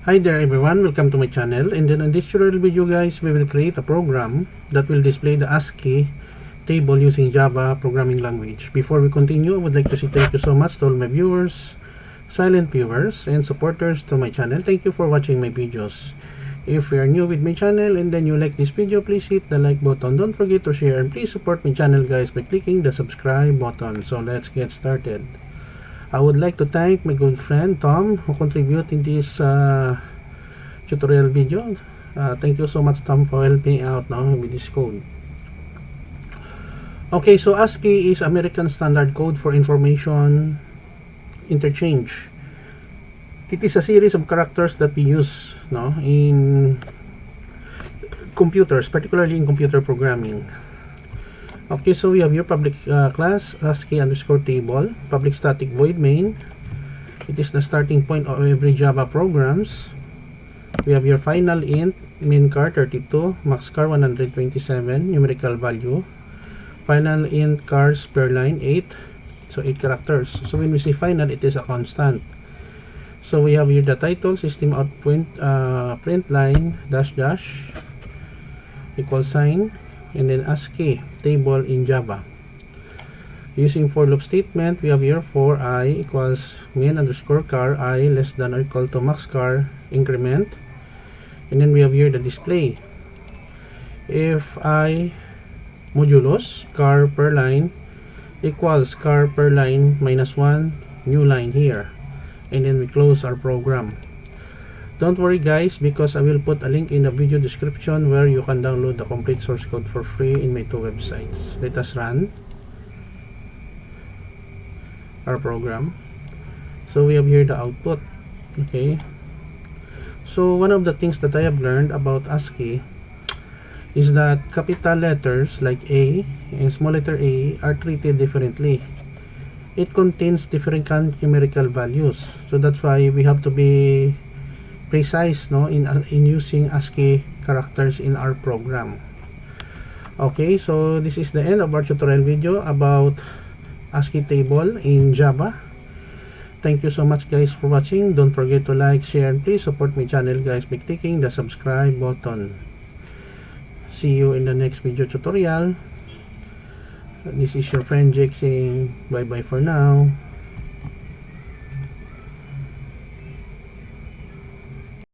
Hi there everyone, welcome to my channel. And then in this tutorial video guys, we will create a program that will display the ASCII table using Java programming language. Before we continue, I would like to say thank you so much to all my viewers, silent viewers, and supporters to my channel. Thank you for watching my videos. If you are new with my channel and then you like this video, please hit the like button. Don't forget to share and please support my channel guys by clicking the subscribe button. So let's get started. I would like to thank my good friend Tom who contributed in this tutorial video. Thank you so much Tom for helping out now with this code. Okay, so ASCII is American Standard Code for Information Interchange. It is a series of characters that we use in computers, particularly in computer programming. Okay, so we have your public class ASCII underscore table, public static void main. It is the starting point of every Java programs. We have your final int min char 32, max char 127, numerical value. Final int chars per line 8, so 8 characters. So when we say final, it is a constant. So we have here the title, system out print line dash dash equal sign, and then ASCII table in Java. Using for loop statement, we have here for I equals min underscore char I less than or equal to max char increment, and then we have here the display. If I modulus char per line equals char per line minus 1, new line here, and then we close our program. Don't worry guys, because I will put a link in the video description where you can download the complete source code for free in my 2 websites. Let us run our program. So we have here the output. Okay, so one of the things that I have learned about ASCII is that capital letters like A and small letter a are treated differently. It contains different numerical values, so that's why we have to be precise in using ASCII characters in our program. Okay, so this is the end of our tutorial video about ASCII table in Java. Thank you so much guys for watching. Don't forget to like, share, and please support my channel guys by clicking the subscribe button. See you in the next video tutorial. This is your friend Jake saying bye bye for now.